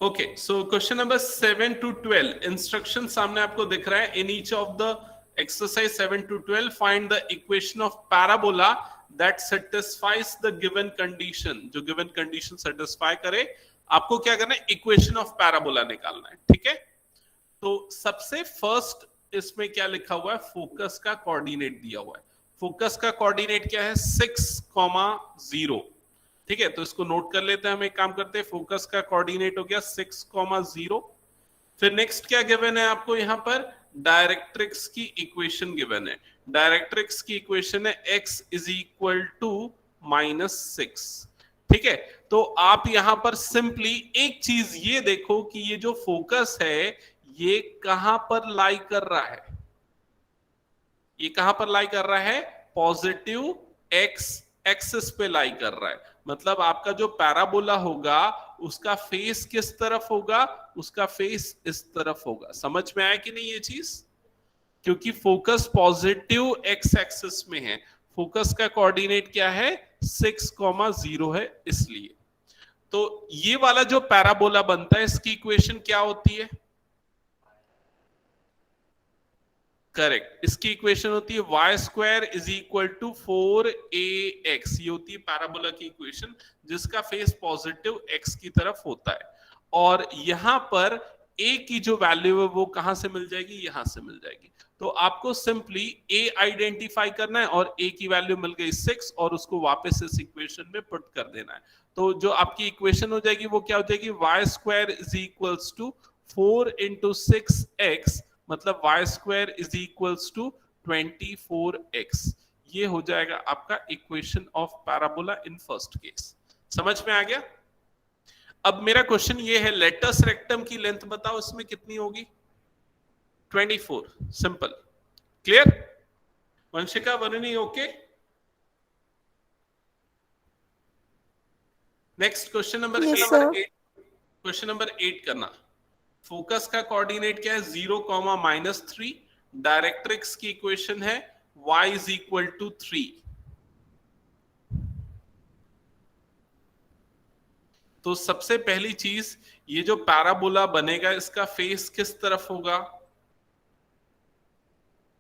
Okay, so question number 7 to 12 instruction सामने आपको दिख रहा है. In each of the exercise 7 to 12 find the equation of parabola that satisfies the given condition. जो given condition satisfy करे, आपको क्या करना है, इक्वेशन ऑफ पैराबोला निकालना है. ठीक है, तो सबसे फर्स्ट इसमें क्या लिखा हुआ है, फोकस का कोऑर्डिनेट दिया हुआ है. फोकस का कोऑर्डिनेट क्या है, 6,0. ठीक है, तो इसको नोट कर लेते हैं. हम एक काम करते हैं, फोकस का कोऑर्डिनेट हो गया 6,0. फिर नेक्स्ट क्या गिवन है आपको, यहां पर डायरेक्ट्रिक्स की इक्वेशन गिवन है. डायरेक्ट्रिक्स की इक्वेशन है x इज इक्वल टू -6. ठीक है, तो आप यहां पर सिंपली एक चीज ये देखो कि ये जो फोकस है ये कहां पर लाई कर रहा है. ये कहां पर लाई कर रहा है, पॉजिटिव x एक्सिस पे लाई कर रहा है. मतलब आपका जो पैराबोला होगा उसका फेस किस तरफ होगा, उसका फेस इस तरफ होगा. समझ में आया कि नहीं ये चीज, क्योंकि फोकस पॉजिटिव एक्स एक्सिस में है. फोकस का कोऑर्डिनेट क्या है, 6,0 है, इसलिए. तो ये वाला जो पैराबोला बनता है इसकी इक्वेशन क्या होती है, करेक्ट, इसकी इक्वेशन होती है y² is equal to 4ax. ये होती है पैराबोला की इक्वेशन जिसका फेस पॉजिटिव x की तरफ होता है. और यहां पर a की जो वैल्यू है वो कहां से मिल जाएगी, यहां से मिल जाएगी. तो आपको सिंपली a आइडेंटिफाई करना है और a की वैल्यू मिल गई 6 और उसको वापस इस इक्वेशन में पुट कर देना है. तो जो आपकी इक्वेशन हो जाएगी वो क्या हो जाएगी, y² is equals to 4 into 6x, मतलब y² is equals to 24x. ये हो जाएगा आपका equation of parabola in first case. समझ में आ गया. अब मेरा क्वेश्चन ये है, लेटस रेक्टम की लेंथ बताओ, इसमें कितनी होगी, 24. Simple, clear. Vanshika, Varuni, okay. Next question number 8. Question number 8 करना. फोकस का कोऑर्डिनेट क्या है, 0,-3. डायरेक्ट्रिक्स की इक्वेशन है y इज इक्वल टू 3. तो सबसे पहली चीज, ये जो पैराबोला बनेगा इसका फेस किस तरफ होगा,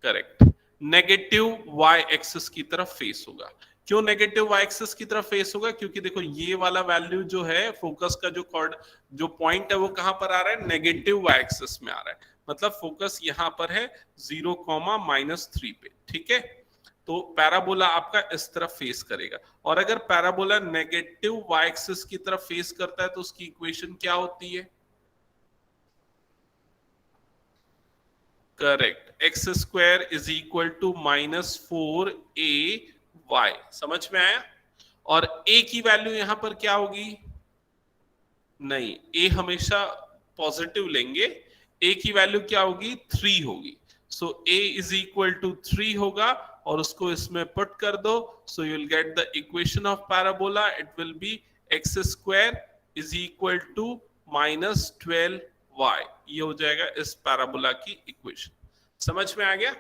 करेक्ट, नेगेटिव y एक्सिस की तरफ फेस होगा. क्यों नेगेटिव y एक्सिस की तरफ फेस होगा, क्योंकि देखो ये वाला वैल्यू जो है फोकस का जो पॉइंट है वो कहां पर आ रहा है, नेगेटिव y एक्सिस में आ रहा है. मतलब फोकस यहां पर है 0,-3 पे. ठीक है, तो पैराबोला आपका इस तरफ फेस करेगा. और अगर पैराबोला नेगेटिव y एक्सिस की तरफ फेस करता है तो उसकी इक्वेशन क्या होती है, correct, x² is equal to -4ay. समझ में आया. और a की वैल्यू यहां पर क्या होगी, नहीं, a हमेशा पॉजिटिव लेंगे. a की वैल्यू क्या होगी, 3 होगी. So a is equal to 3 होगा और उसको इसमें पुट कर दो. So you will get the equation of parabola. It will be x² is equal to -12y. ये हो जाएगा इस पैराबोला की इक्वेशन. समझ में आ गया.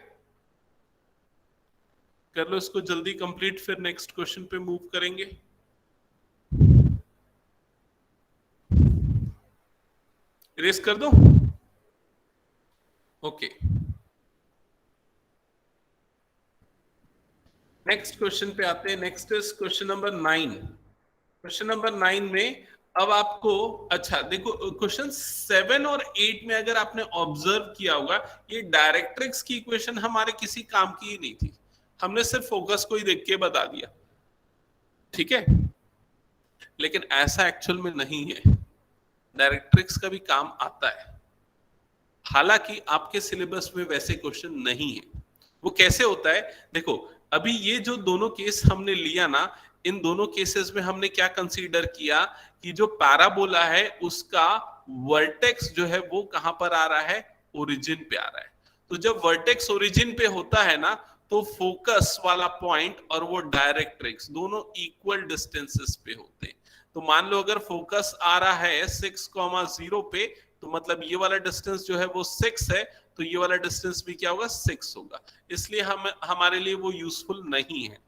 कर लो इसको जल्दी कंप्लीट, फिर नेक्स्ट क्वेश्चन पे मूव करेंगे. इरेज कर दो, ओके. नेक्स्ट क्वेश्चन पे आते हैं. Next is question number 9. Question number 9 में अब आपको, अच्छा देखो, क्वेश्चन 7 और 8 में अगर आपने ऑब्जर्व किया होगा, ये डायरेक्ट्रिक्स की इक्वेशन हमारे किसी काम की ही नहीं थी. हमने सिर्फ फोकस को ही देख के बता दिया. ठीक है, लेकिन ऐसा एक्चुअल में नहीं है. डायरेक्ट्रिक्स का भी काम आता है, हालांकि आपके सिलेबस में वैसे क्वेश्चन नहीं है. वो कैसे होता है, देखो अभी ये जो दोनों केस हमने लिया ना, इन दोनों केसेस में हमने क्या कंसीडर किया कि जो पैराबोला है उसका वर्टेक्स जो है वो कहां पर आ रहा है, ओरिजिन पे आ रहा है. तो जब वर्टेक्स ओरिजिन पे होता है ना, तो फोकस वाला पॉइंट और वो डायरेक्ट्रिक्स दोनों इक्वल डिस्टेंसेस पे होते हैं. तो मान लो अगर फोकस आ रहा है 6,0 पे, तो मतलब ये वाला डिस्टेंस जो है वो 6 है, तो ये वाला डिस्टेंस भी क्या होगा, 6 होगा. इसलिए हमारे लिए वो यूजफुल नहीं है.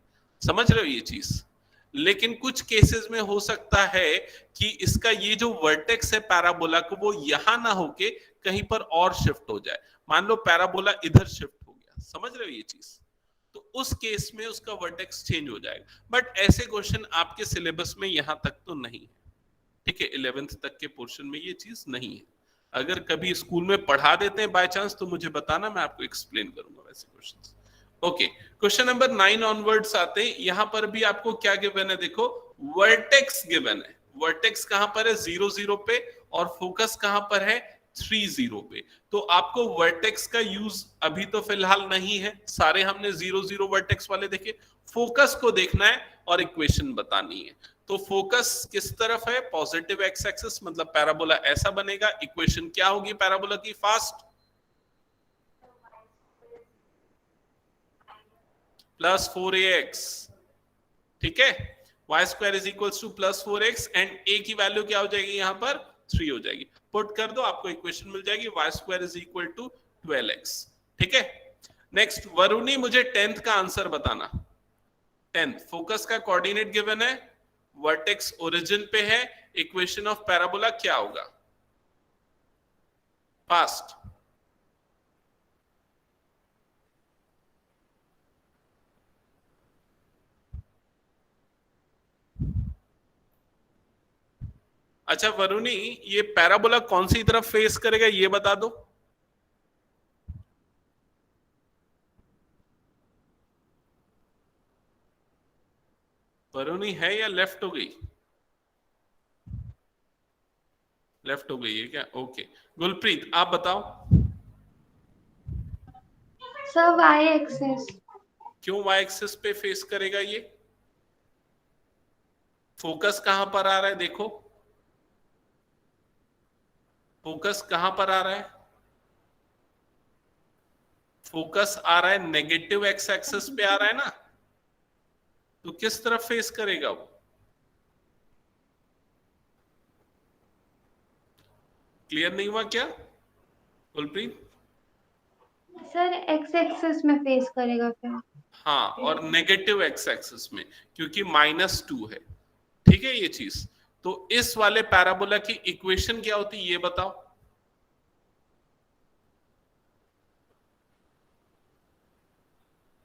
समझ रहे हो ये चीज. लेकिन कुछ केसेस में हो सकता है कि इसका ये जो वर्टेक्स है पैराबोला को वो यहां ना होके कहीं पर और शिफ्ट हो जाए। मान लो पैराबोला इधर शिफ्ट हो गया, समझ रहे हो ये चीज, तो उस केस में उसका वर्टेक्स चेंज हो जाएगा। बट ऐसे क्वेश्चन आपके सिलेबस में यहां तक तो नहीं है, ठीक है, 11th तक के पोर्शन में ये चीज नहीं है। अगर कभी स्कूल में पढ़ा देते हैं बाय चांस तो मुझे बताना, मैं आपको एक्सप्लेन करूंगा वैसे questions. Okay, question number 9 onwards आते हैं। यहां पर भी आपको क्या गिवन है, देखो वर्टेक्स गिवन है। वर्टेक्स कहां पर है, 0 0 पे, और फोकस कहां पर है, 3 0 पे। तो आपको वर्टेक्स का यूज अभी तो फिलहाल नहीं है, सारे हमने 0 0 वर्टेक्स वाले देखे। फोकस को देखना है और इक्वेशन बतानी है। तो फोकस किस तरफ है, पॉजिटिव एक्स एक्सिस, मतलब पैराबोला ऐसा बनेगा। इक्वेशन क्या होगी पैराबोला की, फास्ट प्लस 4ax, ठीक है, y square is equal to plus 4x, and a की वैल्यू क्या हो जाएगी यहां पर, 3 हो जाएगी। पुट कर दो, आपको इक्वेशन मिल जाएगी, y square is equal to 12x, ठीक है। नेक्स्ट, वरुणी मुझे 10th का आंसर बताना। 10th, फोकस का कोऑर्डिनेट गिवन है, वर्टेक्स ओरिजिन पे है, इक्वेशन ऑफ पैराबोला क्या होगा, फास्ट। अच्छा वरुणी, ये पैराबोला कौन सी तरफ फेस करेगा ये बता दो। वरुणी है या लेफ्ट हो गई, लेफ्ट हो गई है क्या, ओके। गुलप्रीत आप बताओ। Sir y axis. क्यों वाई एक्सिस पे फेस करेगा ये, फोकस कहां पर आ रहा है, देखो फोकस कहां पर आ रहा है, फोकस आ रहा है नेगेटिव एक्स एक्सिस पे आ रहा है ना, तो किस तरफ फेस करेगा वो, क्लियर नहीं हुआ क्या गुलप्रीत। सर एक्स एक्सिस में फेस करेगा फिर। हाँ, और नेगेटिव एक्स एक्सिस में, क्योंकि -2 है, ठीक है ये चीज। तो इस वाले पैराबोला की इक्वेशन क्या होती है ये बताओ।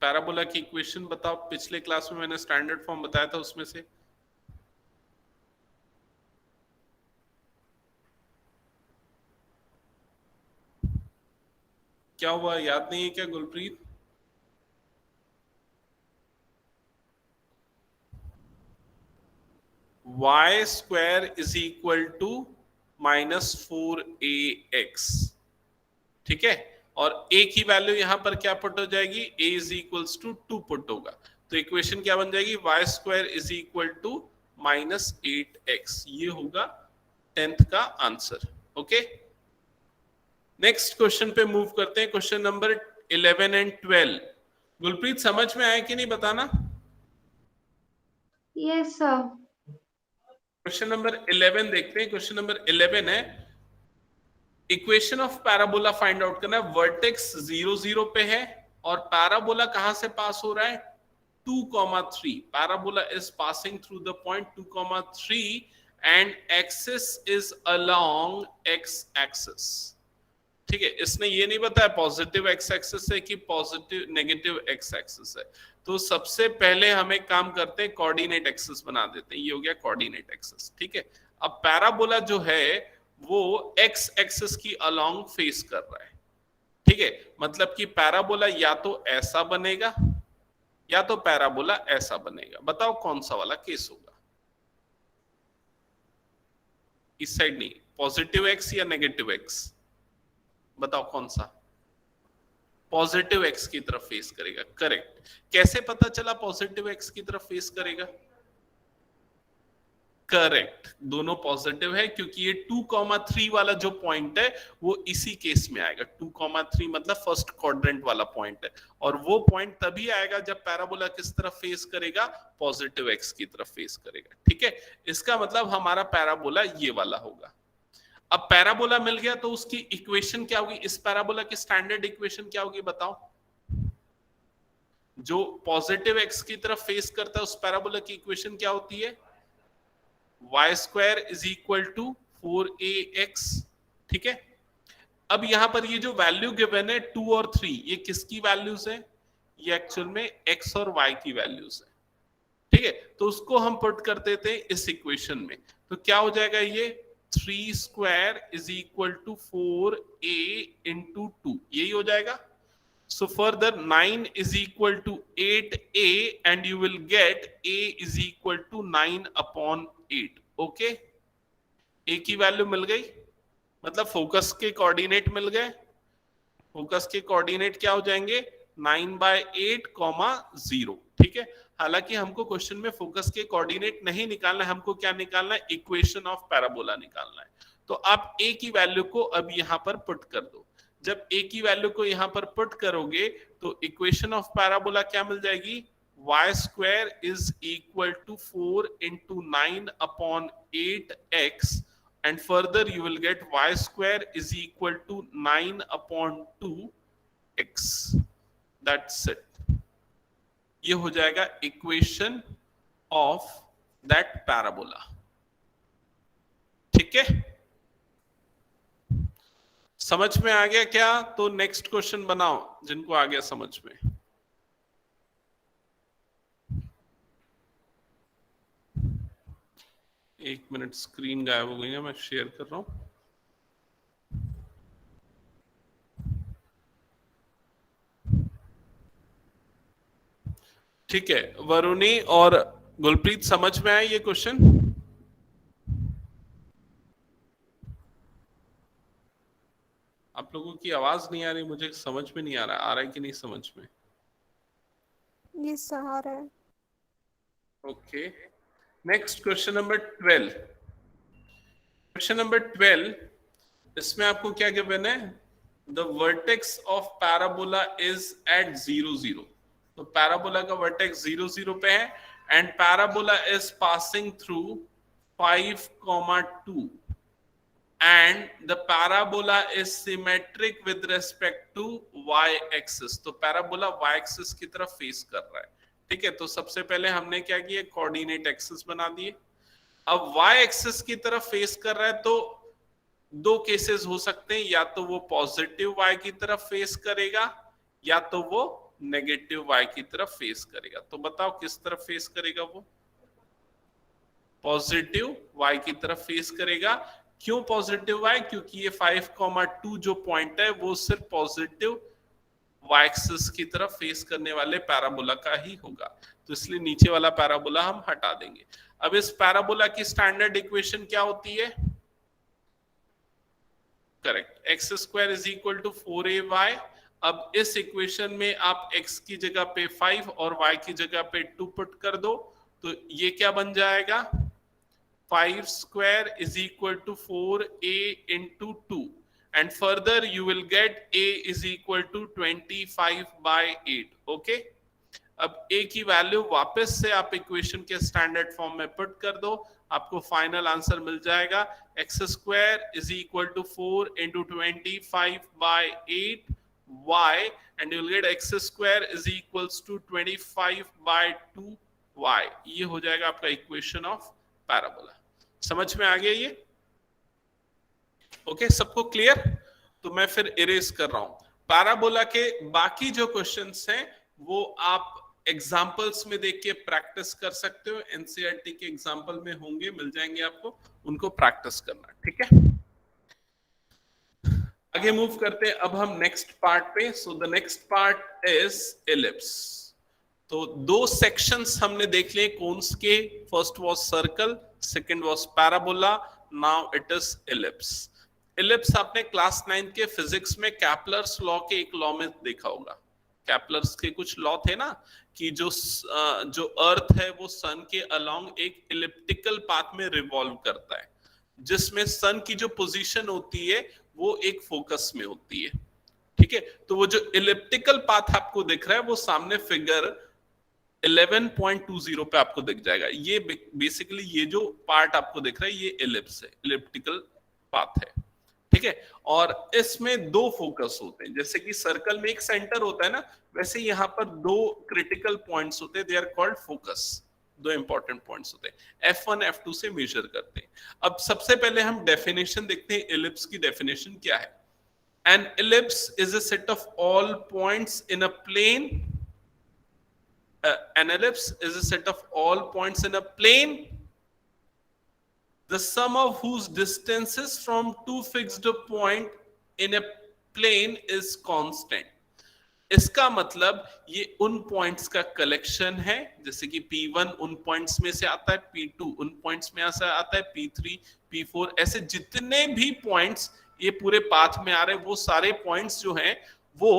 पैराबोला की इक्वेशन बताओ, पिछले क्लास में मैंने स्टैंडर्ड फॉर्म बताया था उसमें से। क्या हुआ, याद नहीं है क्या Gulpreet. y square is equal to -4ax, ठीक है, और a की वैल्यू यहां पर क्या पुट हो जाएगी, a is equals to 2 put होगा। तो इक्वेशन क्या बन जाएगी, y square is equal to -8x, ये होगा 10th का आंसर। ओके, नेक्स्ट क्वेश्चन पे मूव करते हैं, क्वेश्चन नंबर 11 एंड 12। गुलप्रीत समझ में आया कि नहीं बताना। Yes sir. क्वेश्चन नंबर 11 देखते हैं। क्वेश्चन नंबर 11 है, equation of parabola find out करना है। वर्टेक्स 0 0 पे है और पैराबोला कहां से पास हो रहा है, 2,3। Parabola is passing through the point 2,3 and axis is along x axis, ठीक है। इसने ये नहीं बताया पॉजिटिव एक्स एक्सिस है कि पॉजिटिव नेगेटिव एक्स एक्सिस है। तो सबसे पहले हम एक काम करते हैं, कोऑर्डिनेट एक्सिस बना देते हैं। ये हो गया कोऑर्डिनेट एक्सिस, ठीक है। अब पैराबोला जो है वो एक्स एक्सिस की अलोंग फेस कर रहा है, ठीक है। मतलब कि पैराबोला या तो ऐसा बनेगा या तो पैराबोला ऐसा बनेगा। बताओ कौन सा वाला केस होगा, इस साइड नहीं, पॉजिटिव एक्स या नेगेटिव एक्स, बताओ कौन सा, पॉजिटिव एक्स की तरफ फेस करेगा, करेक्ट। कैसे पता चला पॉजिटिव एक्स की तरफ फेस करेगा, करेक्ट, दोनों पॉजिटिव है, क्योंकि ये 2,3 वाला जो पॉइंट है वो इसी केस में आएगा। 2,3 मतलब फर्स्ट क्वाड्रेंट वाला पॉइंट है, और वो पॉइंट तभी आएगा जब पैराबोला किस तरफ फेस करेगा, पॉजिटिव एक्स की तरफ फेस करेगा, ठीक है। इसका मतलब हमारा पैराबोला ये वाला होगा। अब पैराबोला मिल गया तो उसकी इक्वेशन क्या होगी, इस पैराबोला की स्टैंडर्ड इक्वेशन क्या होगी बताओ। जो पॉजिटिव एक्स की तरफ फेस करता है उस पैराबोला की इक्वेशन क्या होती है? Y square is equal to 4ax। ठीक है, अब यहां पर ये जो वैल्यू गिवन है 2 और 3, ये किसकी वैल्यूज है? ये एक्चुअल में x और y की वैल्यूज है। ठीक है, तो उसको हम पुट कर देते हैं इस इक्वेशन में, तो क्या हो जाएगा? ये 3 square is equal to 4a into 2, यही हो जाएगा। So further 9 is equal to 8a and you will get a is equal to 9 upon 8. Okay? a की वैल्यू मिल गई, मतलब फोकस के कोऑर्डिनेट मिल गए। फोकस के कोऑर्डिनेट क्या हो जाएंगे? 9/8, 0। ठीक है, हालांकि हमको क्वेश्चन में फोकस के कोऑर्डिनेट नहीं निकालना है, हमको क्या निकालना है? इक्वेशन ऑफ पैराबोला निकालना है। तो आप a की वैल्यू को अब यहां पर पुट कर दो। जब a की वैल्यू को यहां पर पुट करोगे तो इक्वेशन ऑफ पैराबोला क्या मिल जाएगी? y square is equal to 4 into 9/8x and further you will get y square is equal to 9/2x. That's it. ये हो जाएगा इक्वेशन ऑफ दैट पैराबोला। ठीक है, समझ में आ गया क्या? तो नेक्स्ट क्वेश्चन बनाओ जिनको आ गया समझ में। एक मिनट, स्क्रीन गायब हो गई है, मैं शेयर कर रहा हूं। ठीक है, वरुणी और गुलप्रीत समझ में आया ये क्वेश्चन? आप लोगों की आवाज नहीं आ रही, मुझे समझ में नहीं आ रहा है कि नहीं समझ में? ये सहारा है। Okay, next question number 12। Question number 12, इसमें आपको क्या गिवन है? The vertex of parabola is at 0 0। तो पैराबोला का वर्टेक्स 0 0 पे है and parabola is passing through 5,2 and the parabola is symmetric with respect to y axis। तो पैराबोला y axis की तरफ फेस कर रहा है। ठीक है, तो सबसे पहले हमने क्या किया? कोऑर्डिनेट एक्सिस बना दिए। अब y एक्सिस की तरफ फेस कर रहा है तो दो केसेस हो सकते हैं, या तो वो पॉजिटिव y की तरफ फेस करेगा या तो वो नेगेटिव y की तरफ फेस करेगा। तो बताओ किस तरफ फेस करेगा? वो पॉजिटिव y की तरफ फेस करेगा। क्यों पॉजिटिव y? क्योंकि ये 5,2 जो पॉइंट है वो सिर्फ पॉजिटिव y एक्सिस की तरफ फेस करने वाले पैराबोला का ही होगा, तो इसलिए नीचे वाला पैराबोला हम हटा देंगे। अब इस पैराबोला की स्टैंडर्ड इक्वेशन क्या होती है? Correct, x square is equal to 4ay। अब इस इक्वेशन में आप x की जगह पे 5 और y की जगह पे 2 पुट कर दो, तो ये क्या बन जाएगा? 5 square is equal to 4a into 2 and further you will get a is equal to 25/8। Okay, अब a की वैल्यू वापस से आप इक्वेशन के स्टैंडर्ड फॉर्म में पुट कर दो, आपको फाइनल आंसर मिल जाएगा x square is equal to 4 into 25/8 y and you will get x square is equals to 25/2 y। ये हो जाएगा आपका इक्वेशन ऑफ पैराबोला। समझ में आ गया ये? ओके, सबको क्लियर? तो मैं फिर इरेज कर रहा हूं। पैराबोला के बाकी जो क्वेश्चंस हैं वो आप एग्जांपल्स में देख के प्रैक्टिस कर सकते हो, एनसीईआरटी के एग्जांपल में होंगे, मिल जाएंगे आपको, उनको प्रैक्टिस करना। ठीक है, आगे मूव करते हैं अब हम नेक्स्ट पार्ट पे। So the next part is ellipse. तो दो सेक्शंस हमने देख लिए कोन्स के, first was circle, second was parabola, now it is ellipse. Ellipse आपने क्लास 9 के फिजिक्स में कैपलर्स लॉ के एक लॉ में देखा होगा। कैपलर्स के कुछ लॉ थे ना कि जो अर्थ है वो सन के अलोंग एक इलिप्टिकल पाथ में रिवॉल्व करता है, जिसमें सन की जो पोजीशन होती है वो एक फोकस में होती है। ठीक है, तो वो जो इलिप्टिकल पाथ आपको दिख रहा है वो सामने फिगर 11.20 पे आपको दिख जाएगा। ये बेसिकली ये जो पार्ट आपको दिख रहा है ये एलिप्स है, इलिप्टिकल पाथ है। ठीक है। और इसमें दो फोकस होते हैं, जैसे कि सर्कल में एक सेंटर होता है ना, वैसे यहाँ पर दो क्रिटिकल पॉइंट्स होते हैं, दे आर कॉल्ड फोकस। दो इंपॉर्टेंट पॉइंट्स होते हैं, F1 F2 से मेजर करते हैं। अब सबसे पहले हम डेफिनेशन देखते हैं, इलिप्स की डेफिनेशन क्या है। An ellipse is a set of all points in a plane. An ellipse is a set of all points in a plane, the sum of whose distances from two fixed point in a plane is constant. इसका मतलब ये उन points का collection है, जैसे कि P1 उन points में से आता है, P2 उन पॉइंट्स में से आता है, P3 P4 ऐसे जितने भी पॉइंट्स ये पूरे पाथ में आ रहे हैं, वो सारे पॉइंट्स जो हैं वो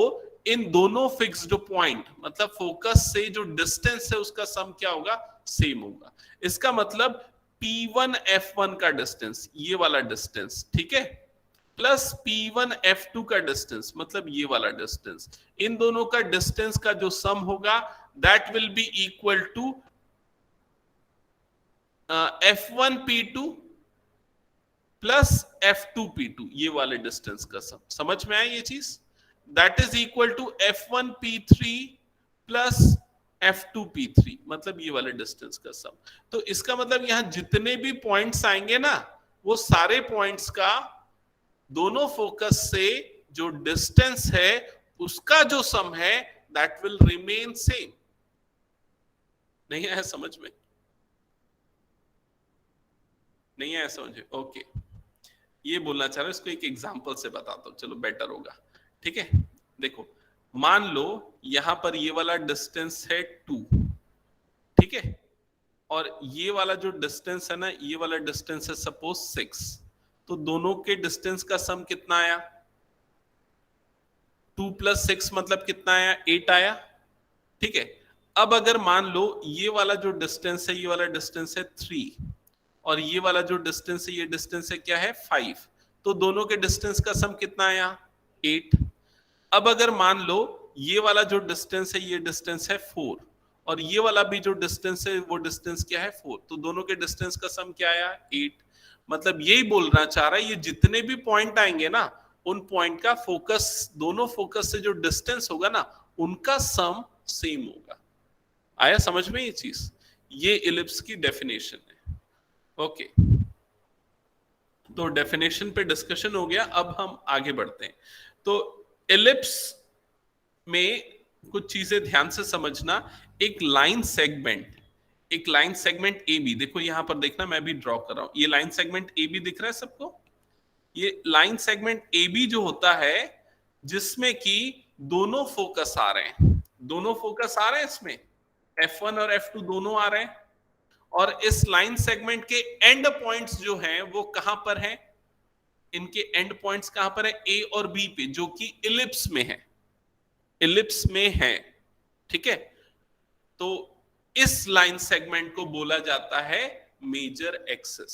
इन दोनों फिक्स्ड पॉइंट, मतलब फोकस से जो डिस्टेंस है उसका सम क्या होगा, सेम होगा। इसका मतलब P1 F1 का डिस्टेंस, ये वाला डिस्टेंस, ठीक है, प्लस P1 F2 का डिस्टेंस, मतलब ये वाला डिस्टेंस, इन दोनों का डिस्टेंस का जो सम होगा that will be equal to F1 P2 plus F2 P2, ये वाले डिस्टेंस का सम। समझ में आया ये चीज? That is equal to F1 P3 plus F2 P3, मतलब ये वाले डिस्टेंस का सम। तो इसका मतलब यहां जितने भी पॉइंट्स आएंगे ना, वो सारे पॉइंट्स का दोनों फोकस से जो डिस्टेंस है उसका जो सम है दैट विल रिमेन सेम। नहीं आया समझ में? नहीं आया समझ में? ओके, ये बोलना चाह रहा हूं, इसको एक एग्जांपल से बताता हूं, चलो बेटर होगा। ठीक है, देखो मान लो यहां पर ये वाला डिस्टेंस है 2, ठीक है, और ये वाला जो डिस्टेंस है ना, ये वाला डिस्टेंस है सपोज 6, तो दोनों के डिस्टेंस का सम कितना आया? 2 + 6 मतलब कितना आया? 8 आया, ठीक है। अब अगर मान लो ये वाला जो डिस्टेंस है, ये वाला डिस्टेंस है 3, और ये वाला जो डिस्टेंस है, ये डिस्टेंस है क्या है? 5, तो दोनों के डिस्टेंस का सम कितना आया? 8। अब अगर मान लो ये वाला जो डिस्टेंस है, ये डिस्टेंस है 4, और ये वाला भी जो डिस्टेंस है वो डिस्टेंस क्या है? 4, तो दोनों के डिस्टेंस का सम क्या आया? 8। मतलब यही बोलना चाह रहा है, ये जितने भी पॉइंट आएंगे ना, उन पॉइंट का फोकस, दोनों फोकस से जो डिस्टेंस होगा ना, उनका सम सेम होगा। आया समझ में ये चीज? ये इलिप्स की डेफिनेशन है। ओके, तो डेफिनेशन पे डिस्कशन हो गया, अब हम आगे बढ़ते हैं। तो इलिप्स में कुछ चीजें ध्यान से समझना। एक लाइन सेगमेंट, एक लाइन सेगमेंट ए बी, देखो यहां पर देखना, मैं भी ड्रॉ कर रहा हूं, ये लाइन सेगमेंट ए बी दिख रहा है सबको? ये लाइन सेगमेंट ए बी जो होता है, जिसमें कि दोनों फोकस आ रहे हैं, दोनों फोकस आ रहे हैं इसमें, F1 और F2 दोनों आ रहे हैं, और इस लाइन सेगमेंट के एंड पॉइंट्स जो हैं वो कहां पर हैं? इनके एंड पॉइंट्स कहां पर है? ए और बी पे, जो कि इलिप्स में है, इलिप्स में है, ठीक है। तो इस लाइन सेगमेंट को बोला जाता है मेजर एक्सिस।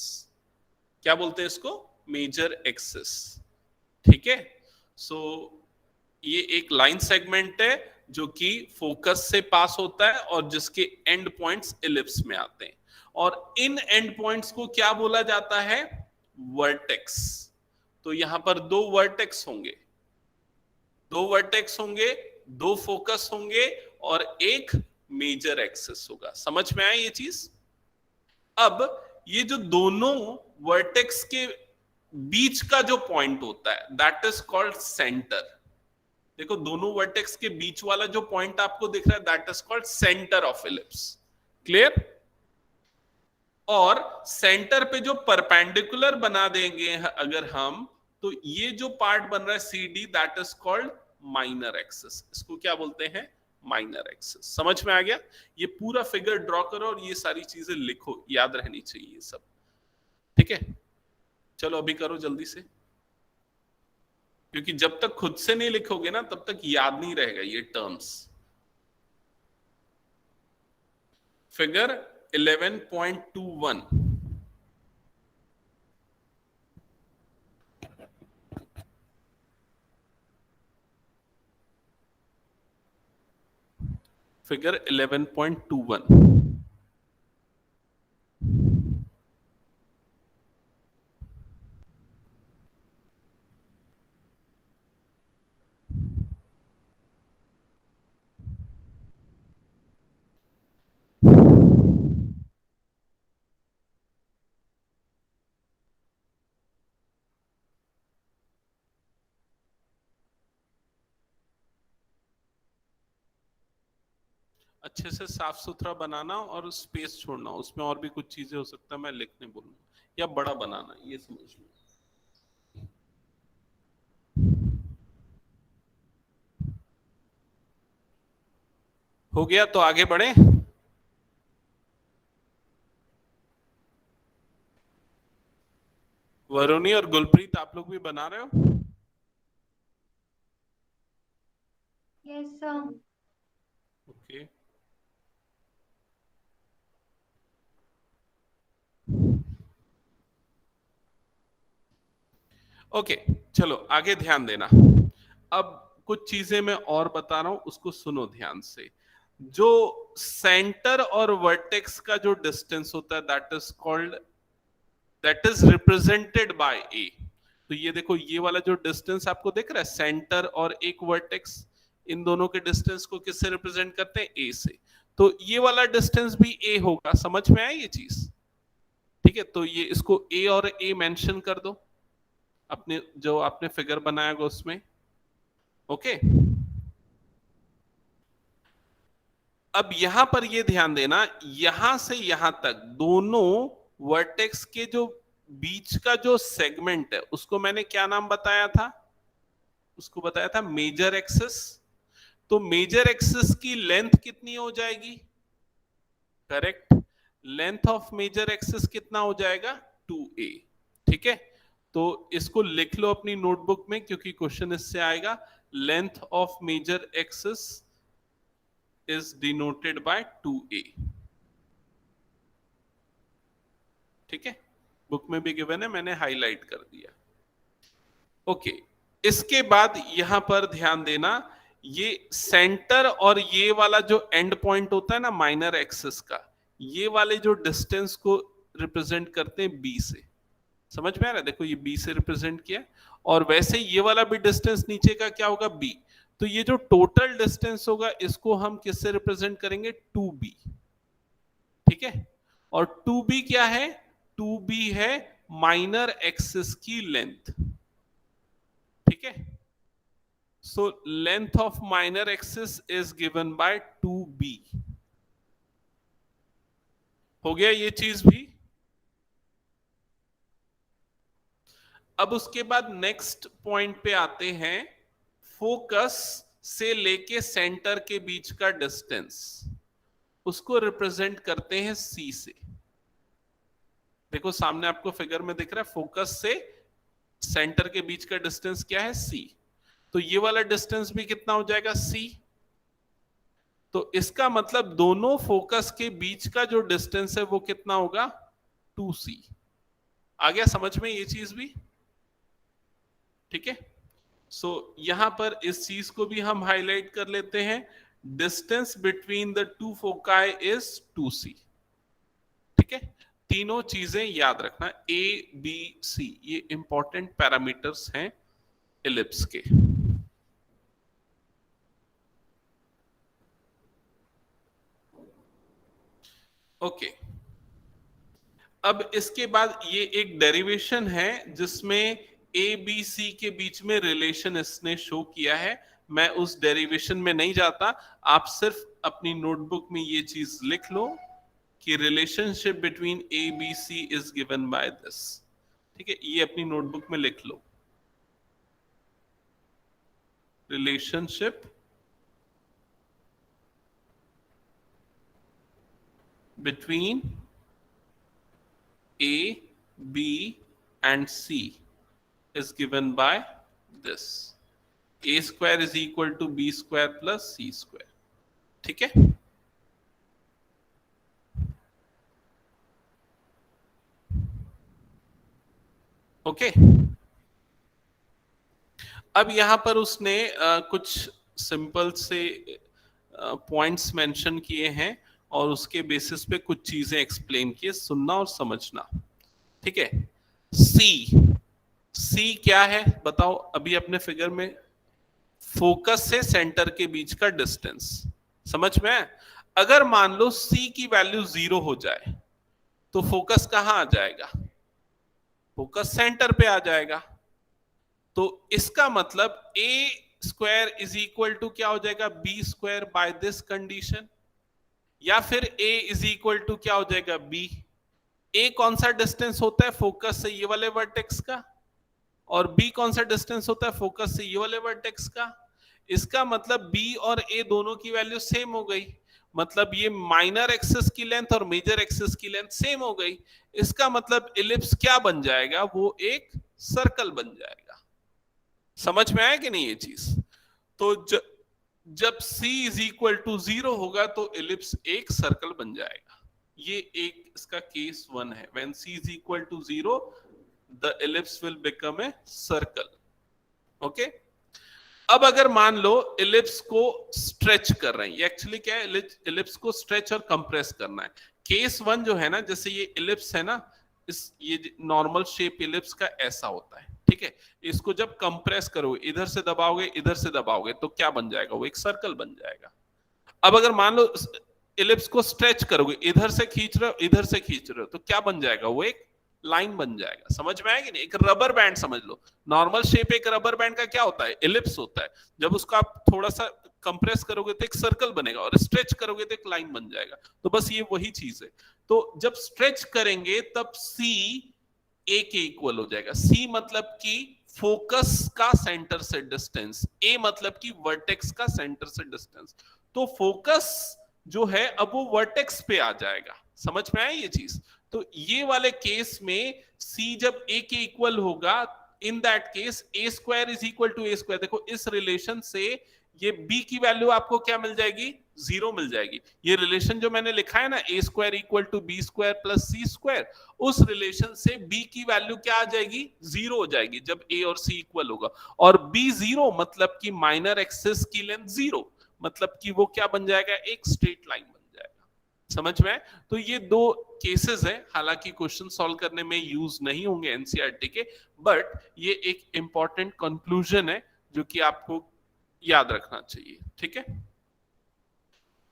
क्या बोलते हैं इसको? मेजर एक्सिस, ठीक है। सो ये एक लाइन सेगमेंट है जो कि फोकस से पास होता है और जिसके एंड पॉइंट्स इलिप्स में आते हैं, और इन एंड पॉइंट्स को क्या बोला जाता है? वर्टेक्स। तो यहां पर दो वर्टेक्स होंगे, दो वर्टेक्स होंगे, दो फोकस होंगे, और एक मेजर एक्सिस होगा। समझ में आया ये चीज? अब ये जो दोनों वर्टेक्स के बीच का जो पॉइंट होता है दैट इज कॉल्ड सेंटर। देखो दोनों वर्टेक्स के बीच वाला जो पॉइंट आपको दिख रहा है that is called centre of ellipse. Clear? और सेंटर पे जो परपेंडिकुलर बना देंगे अगर हम, तो ये जो पार्ट बन रहा है C D that is called minor axis. इसको क्या बोलते हैं? Minor axis. समझ में आ गया? ये पूरा फिगर ड्रॉ करो और ये सारी चीजें लिखो, याद रहनी चाहिए ये सब, ठीक है। चलो अभी करो जल्दी से, क्योंकि जब तक खुद से नहीं लिखोगे ना तब तक याद नहीं रहेगा ये टर्म्स। फिगर 11.21, फिगर 11.21, अच्छे से साफ सुथरा बनाना और स्पेस छोड़ना, उसमें और भी कुछ चीजें हो सकता है मैं लिखने बोलूँ, या बड़ा बनाना, ये समझ लो। हो गया तो आगे बढ़े। वरुणी और गुलप्रीत आप लोग भी बना रहे हो? Yes sir. ओके। ओके, चलो आगे ध्यान देना। अब कुछ चीजें मैं और बता रहा हूं, उसको सुनो ध्यान से। जो सेंटर और वर्टेक्स का जो डिस्टेंस होता है दैट इज रिप्रेजेंटेड बाय ए। तो ये देखो, ये वाला जो डिस्टेंस आपको दिख रहा है, सेंटर और एक वर्टेक्स, इन दोनों के डिस्टेंस को किससे रिप्रेजेंट करते हैं? ए से। तो ये वाला डिस्टेंस भी ए होगा, समझ में आया ये चीज? ठीक है, तो ये इसको ए और ए मेंशन कर दो अपने जो आपने फिगर बनाया होगा उसमें। ओके, अब यहां पर ये ध्यान देना, यहां से यहां तक दोनों वर्टेक्स के जो बीच का जो सेगमेंट है, उसको मैंने क्या नाम बताया था? उसको बताया था मेजर एक्सिस। तो मेजर एक्सिस की लेंथ कितनी हो जाएगी? Correct, length of major axis कितना हो जाएगा? 2a। ठीक है, तो इसको लिख लो अपनी नोटबुक में, क्योंकि क्वेश्चन इससे आएगा। Length of major axis is denoted by 2a। ठीक है, बुक में भी गिवन है, मैंने हाईलाइट कर दिया। ओके, इसके बाद यहां पर ध्यान देना, ये सेंटर और ये वाला जो एंड पॉइंट होता है ना माइनर एक्सिस का, ये वाले जो डिस्टेंस को रिप्रेजेंट करते हैं बी से। समझ में आ रहा है? देखो, ये बी से रिप्रेजेंट किया, और वैसे ये वाला भी डिस्टेंस नीचे का क्या होगा? बी। तो ये जो टोटल डिस्टेंस होगा, इसको हम किससे रिप्रेजेंट करेंगे? 2b। ठीक है, और 2b क्या है? 2b है माइनर एक्सिस की लेंथ। ठीक है, so length of minor axis is given bye 2b। हो गया ये चीज भी। अब उसके बाद नेक्स्ट पॉइंट पे आते हैं, फोकस से लेके सेंटर के बीच का डिस्टेंस, उसको रिप्रेजेंट करते हैं सी से। देखो सामने आपको फिगर में दिख रहा है, फोकस से सेंटर के बीच का डिस्टेंस क्या है? सी। तो ये वाला डिस्टेंस भी कितना हो जाएगा? सी। तो इसका मतलब दोनों फोकस के बीच का जो डिस्टेंस है वो कितना होगा? 2c। आ गया समझ में ये चीज भी? ठीक है, सो यहां पर इस चीज को भी हम हाईलाइट कर लेते हैं। Distance between the two foci is 2c। ठीक है, तीनों चीजें याद रखना, ए बी सी, ये इंपॉर्टेंट पैरामीटर्स हैं इलिप्स के। ओके, अब इसके बाद ये एक डेरिवेशन है जिसमें ए बी सी के बीच में रिलेशन इसने शो किया है। मैं उस डेरिवेशन में नहीं जाता, आप सिर्फ अपनी नोटबुक में ये चीज लिख लो कि relationship between A B C is given by this. ठीक है, ये अपनी नोटबुक में लिख लो, relationship between A, B and C is given by this. A square is equal to B square plus C square. ठीक है, ओके। अब यहां पर उसने कुछ सिंपल से पॉइंट्स मेंशन किए हैं और उसके बेसिस पे कुछ चीजें एक्सप्लेन किए, सुनना और समझना। ठीक है, सी, सी क्या है बताओ? अभी अपने फिगर में फोकस से सेंटर के बीच का डिस्टेंस, समझ में? अगर मान लो सी की वैल्यू 0 हो जाए तो फोकस कहां आ जाएगा? फोकस सेंटर पे आ जाएगा। तो इसका मतलब A square is equal to क्या हो जाएगा? B square by this condition. या फिर a इज इक्वल टू क्या हो जाएगा b। a कौन सा डिस्टेंस होता है फोकस से ये वाले वर्टेक्स का, और b कौन सा डिस्टेंस होता है फोकस से ये वाले वर्टेक्स का। इसका मतलब b और a दोनों की वैल्यू सेम हो गई, मतलब ये माइनर एक्सिस की लेंथ और मेजर एक्सिस की लेंथ सेम हो गई। इसका मतलब इलिप्स क्या बन जाएगा, वो एक सर्कल बन जाएगा। समझ में आया कि नहीं ये चीज। तो जब c इज इक्वल टू 0 होगा तो इलिप्स एक सर्कल बन जाएगा। ये एक इसका केस 1 है। When c is equal to 0 the ellipse will become a circle. Okay, अब अगर मान लो इलिप्स को स्ट्रेच कर रहे हैं, ये एक्चुअली क्या है, इलिप्स को स्ट्रेच और कंप्रेस करना है। केस 1 जो है ना, जैसे ये इलिप्स है ना, ये नॉर्मल शेप इलिप्स का ऐसा होता है, ठीक है। इसको जब कंप्रेस करोगे, इधर से दबाओगे इधर से दबाओगे, तो क्या बन जाएगा, वो एक सर्कल बन जाएगा। अब अगर मान लो इलिप्स को स्ट्रेच करोगे, इधर से खींच रहे हो इधर से खींच रहे हो, तो क्या बन जाएगा, वो एक लाइन बन जाएगा। समझ में आएगी नहीं, एक रबर बैंड समझ लो। नॉर्मल शेप एक रबर बैंड का क्या होता है, इलिप्स होता है। जब उसको आप थोड़ा सा कंप्रेस करोगे तो एक सर्कल बनेगा, और स्ट्रेच करोगे तो एक लाइन बन जाएगा। तो बस ये वही चीज है। तो जब स्ट्रेच करेंगे तब C A के इक्वल हो जाएगा। C मतलब कि फोकस का सेंटर से डिस्टेंस, A मतलब कि वर्टेक्स का सेंटर से डिस्टेंस। तो फोकस जो है अब वो वर्टेक्स पे आ जाएगा। समझ में आया ये चीज। तो ये वाले केस में C जब A के इक्वल होगा, in that case A square is equal to A square. देखो इस रिलेशन से ये B की वैल्यू आपको क्या मिल जाएगी, 0 मिल जाएगी। ये रिलेशन जो मैंने लिखा है ना, A square equal to B square plus C square, उस रिलेशन से B की वैल्यू क्या आ जाएगी, 0 हो जाएगी जब A और C इक्वल होगा। और B 0 मतलब कि माइनर एक्सिस की लेंथ 0, मतलब कि वो क्या बन जाएगा, एक स्ट्रेट लाइन बन जाएगा। समझ में आए। तो ये दो केसेस हैं, हालांकि क्वेश्चन सॉल्व करने में यूज नहीं होंगे एनसीईआरटी के, बट ये एक इंपॉर्टेंट कंक्लूजन है जो कि आपको याद रखना चाहिए। ठीक है,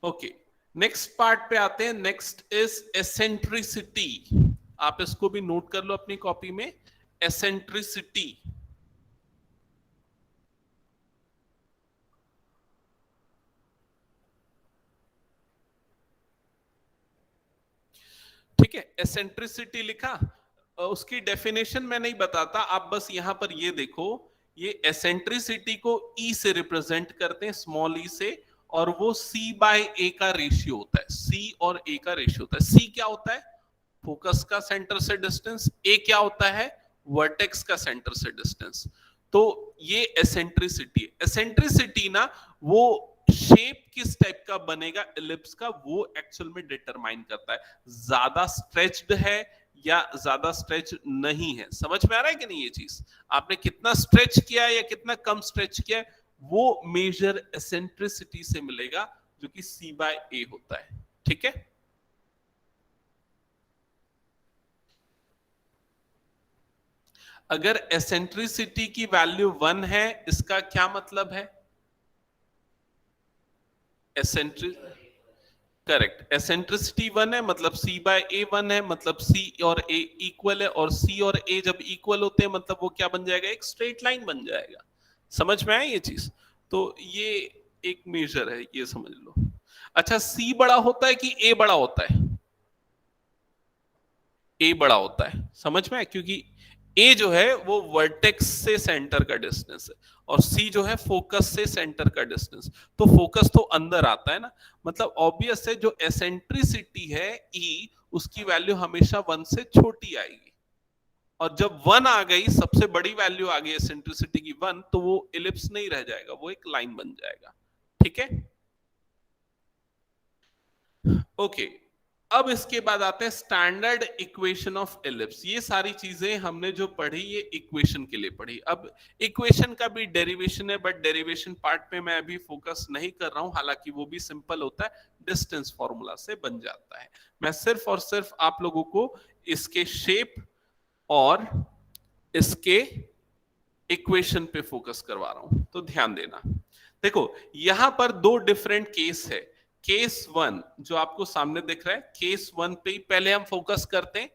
ओके। नेक्स्ट पार्ट पे आते हैं। Next is eccentricity. आप इसको भी नोट कर लो अपनी कॉपी में, एसेंट्रिसिटी। ठीक है, एसेंट्रिसिटी लिखा, उसकी डेफिनेशन मैं नहीं बताता, आप बस यहां पर ये देखो, ये एसेंट्रिसिटी को E से रिप्रेजेंट करते हैं, स्मॉल e से, और वो C/A का रेशियो होता है। C और A का रेशियो होता है। C क्या होता है, फोकस का सेंटर से डिस्टेंस। A क्या होता है, वर्टेक्स का सेंटर से डिस्टेंस। तो ये एसेंट्रिसिटी। एसेंट्रिसिटी ना वो शेप किस टाइप का बनेगा इलिप्स का, वो एक्चुअल में डिटरमाइन करता है, ज्यादा स्ट्रेच्ड है या ज्यादा स्ट्रेच नहीं है। समझ में आ रहा है कि नहीं ये चीज, आपने कितना स्ट्रेच किया या कितना कम स्ट्रेच किया, वो मेजर एसेंट्रिसिटी से मिलेगा, जो कि C/A होता है। ठीक है, अगर एसेंट्रिसिटी की वैल्यू 1 है, इसका क्या मतलब है, करेक्ट, एसेंट्रिसिटी 1 है मतलब C/A 1 है, मतलब C और A इक्वल है, और C और A जब इक्वल होते हैं मतलब वो क्या बन जाएगा, एक स्ट्रेट लाइन बन जाएगा। समझ में आया ये चीज। तो ये एक मेजर है, ये समझ लो। अच्छा, C बड़ा होता है कि A बड़ा होता है, A बड़ा होता है। समझ में आया, क्योंकि A जो है वो वर्टेक्स से सेंटर का डिस्टेंस है, और C जो है फोकस से सेंटर का डिस्टेंस। तो फोकस तो अंदर आता है ना, मतलब ऑब्वियस है जो एसेंट्रिसिटी है E, उसकी वैल्यू हमेशा 1 से छोटी आएगी। और जब 1 आ गई, सबसे बड़ी वैल्यू आ गई एसेंट्रिसिटी की 1, तो वो इलिप्स नहीं रह जाएगा, वो एक लाइन बन जाएगा। ठीक है, ओके। अब इसके बाद आते हैं स्टैंडर्ड इक्वेशन ऑफ इलिप्स। ये सारी चीजें हमने जो पढ़ी, ये इक्वेशन के लिए पढ़ी। अब इक्वेशन का भी डेरिवेशन है, बट डेरिवेशन पार्ट पे मैं अभी फोकस नहीं कर रहा हूं, हालांकि वो भी सिंपल होता है, डिस्टेंस फॉर्मूला से बन जाता है। मैं सिर्फ और सिर्फ आप लोगों को इसके शेप और इसके इक्वेशन पे फोकस करवा रहा हूं, तो ध्यान देना। देखो यहां पर दो डिफरेंट केस है। केस 1 जो आपको सामने दिख रहा है, केस 1 पे ही पहले हम फोकस करते हैं।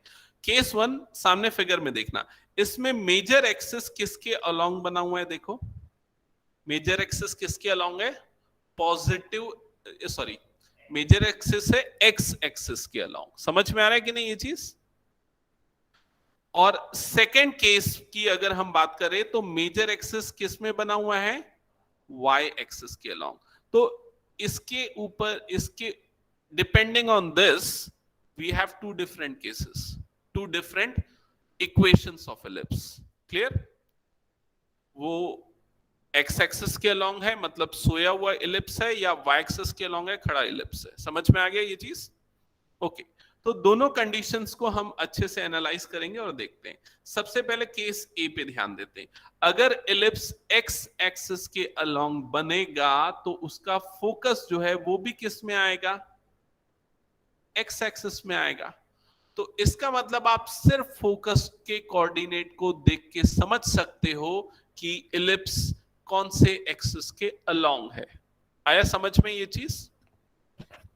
केस 1 सामने फिगर में देखना, इसमें मेजर एक्सिस किसके अलोंग बना हुआ है, देखो मेजर एक्सिस किसके अलोंग है, पॉजिटिव, सॉरी, मेजर एक्सिस है एक्स एक्सिस के अलोंग। समझ में आ रहा है कि नहीं ये चीज? और सेकेंड केस की अगर हम बात करें तो मेजर एक्सिस किस में बना हुआ है? वाई एक्सिस के अलोंग। तो इसके ऊपर इसके depending on this we have two different cases, two different equations of ellipse. Clear? वो एक्स एक्सिस के अलोंग है मतलब सोया हुआ एलिप्स है, या वाई एक्सिस के अलोंग है खड़ा एलिप्स है। समझ में आ गया ये चीज? ओके, तो दोनों कंडीशंस को हम अच्छे से एनालाइज करेंगे और देखते हैं। सबसे पहले केस ए पे ध्यान देते हैं। अगर एलिप्स एक्स एक्सिस के अलोंग बनेगा तो उसका फोकस जो है वो भी किस में आएगा? एक्स एक्सिस में आएगा। तो इसका मतलब आप सिर्फ फोकस के कोऑर्डिनेट को देख के समझ सकते हो कि एलिप्स कौन से एक्सिस के अलोंग है। आया समझ में ये चीज?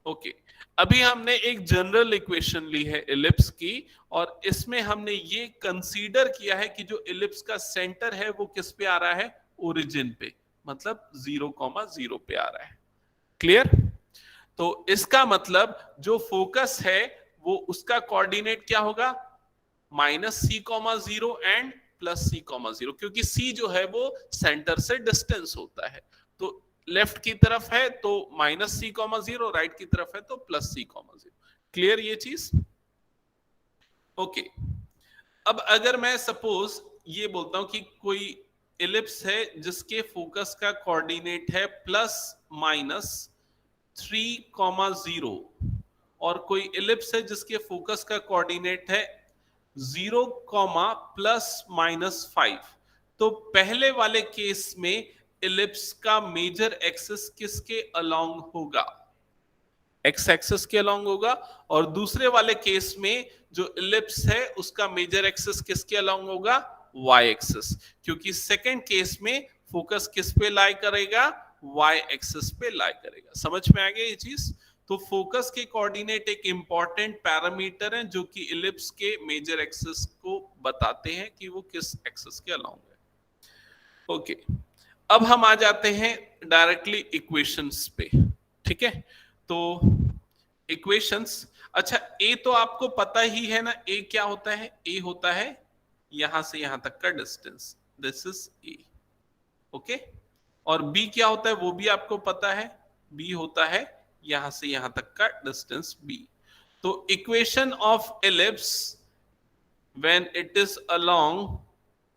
ओके, अभी हमने एक जनरल इक्वेशन ली है एलिप्स की, और इसमें हमने ये कंसीडर किया है कि जो एलिप्स का सेंटर है वो किस पे आ रहा है? ओरिजिन पे, मतलब 0,0 पे आ रहा है। क्लियर? तो इसका मतलब जो फोकस है वो उसका कोऑर्डिनेट क्या होगा? -c,0 एंड +c,0, क्योंकि c जो है वो सेंटर से डिस्टेंस होता है। तो लेफ्ट की तरफ है तो -c,0, राइट की तरफ है तो +c,0। क्लियर ये चीज? ओके, अब अगर मैं सपोज ये बोलता हूं कि कोई एलिप्स है जिसके फोकस का कोऑर्डिनेट है +-3,0, और कोई एलिप्स है जिसके फोकस का कोऑर्डिनेट है 0, ±5, तो पहले वाले केस में एलिप्स का मेजर एक्सिस किसके अलोंग होगा? एक्स एक्सिस के अलोंग होगा। और दूसरे वाले केस में जो एलिप्स है उसका मेजर एक्सिस किसके अलोंग होगा? वाई एक्सिस, क्योंकि सेकंड केस में फोकस किस पे लाई करेगा? वाई एक्सिस पे लाई करेगा। समझ में आ गया ये चीज? तो फोकस के कोऑर्डिनेट एक इंपॉर्टेंट पैरामीटर है जो कि एलिप्स के मेजर एक्सिस को बताते हैं कि वो किस एक्सिस के अलोंग है। ओके, अब हम आ जाते हैं डायरेक्टली इक्वेशंस पे। ठीक है, तो इक्वेशंस, अच्छा ए तो आपको पता ही है ना, ए क्या होता है? ए होता है यहां से यहां तक का distance, this is a. Okay, और बी क्या होता है वो भी आपको पता है, बी होता है यहां से यहां तक का डिस्टेंस बी। तो equation of ellipse when it is along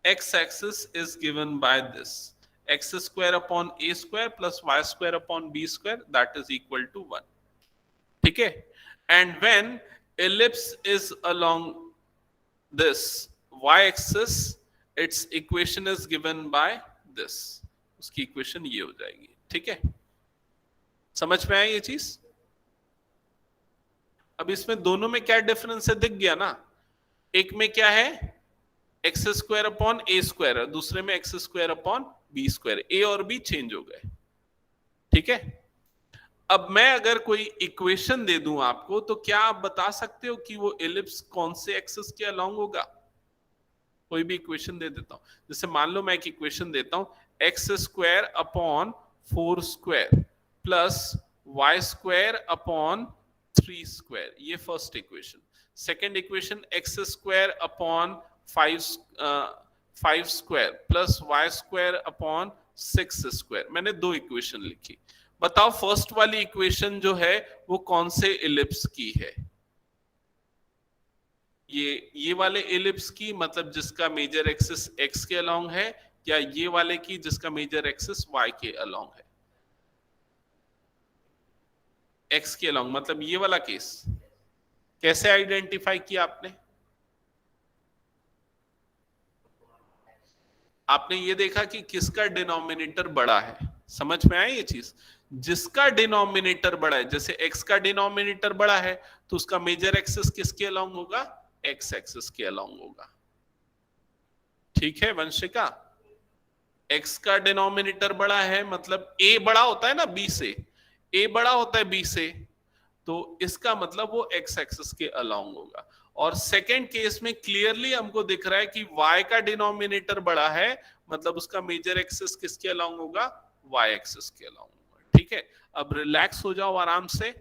x axis is given by this: x square upon a square plus y square upon b square, that is equal to 1. ठीक है? And when ellipse is along this y axis, its equation is given by this. उसकी equation ये हो जाएगी। ठीक है, समझ में आई ये चीज? अब इसमें दोनों में क्या डिफरेंस है दिख गया ना? एक में क्या है? X square upon A square, दूसरे में X square upon B square. A और बी चेंज हो गए। ठीक है, अब मैं अगर कोई इक्वेशन दे दूं आपको तो क्या आप बता सकते हो कि वो एलिप्स कौन से एक्सिस के अलोंग होगा? कोई भी इक्वेशन दे देता हूं, जैसे मान लो मैं एक इक्वेशन देता हूं, X square upon 4 square plus Y square upon 3 square, ये first equation. Second equation X square upon 5 square plus Y square upon 6 square. मैंने दो इक्वेशन लिखी। बताओ फर्स्ट वाली इक्वेशन जो है वो कौन से एलिप्स की है? ये वाले एलिप्स की, मतलब जिसका मेजर एक्सिस एक्स के अलोंग है, या ये वाले की जिसका मेजर एक्सिस वाई के अलोंग है? एक्स के अलोंग, मतलब ये वाला केस। कैसे आइडेंटिफाई किया आपने? आपने ये देखा कि किसका डिनोमिनेटर बड़ा है। समझ में आया ये चीज? जिसका डिनोमिनेटर बड़ा है, जैसे x का डिनोमिनेटर बड़ा है तो उसका मेजर एक्सिस किसके अलोंग होगा? x एक्सिस के अलोंग होगा। ठीक है वंशिका, x का डिनोमिनेटर बड़ा है मतलब a बड़ा होता है ना b से, a बड़ा होता है b से, तो इसका मतलब वो x एक्सिस के अलोंग होगा। और सेकेंड केस में क्लियरली हमको दिख रहा है कि y का डिनोमिनेटर बड़ा है, मतलब उसका मेजर एक्सिस किसके अलोंग होगा? y एक्सिस के अलोंग होगा। ठीक है, अब रिलैक्स हो जाओ आराम से।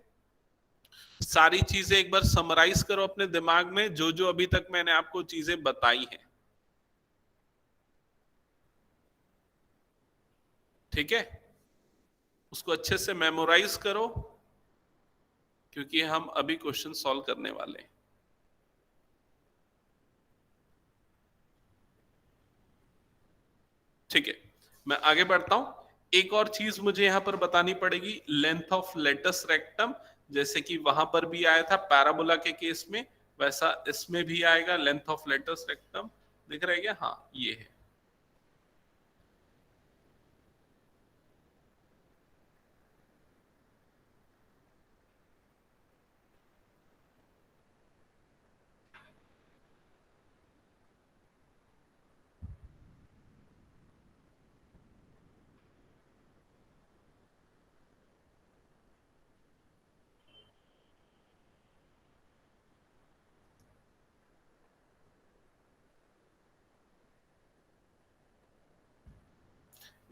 सारी चीजें एक बार समराइज करो अपने दिमाग में, जो जो अभी तक मैंने आपको चीजें बताई हैं। ठीक है, उसको अच्छे से मेमोराइज करो, क्योंकि हम अभी क्वेश्चन सॉल्व करने वाले हैं। ठीक है, मैं आगे बढ़ता हूं। एक और चीज मुझे यहां पर बतानी पड़ेगी, लेंथ ऑफ लेटस रेक्टम। जैसे कि वहां पर भी आया था पैराबोला के केस में, वैसा इसमें भी आएगा लेंथ ऑफ लेटस रेक्टम। दिख रहा है क्या? हाँ, ये है।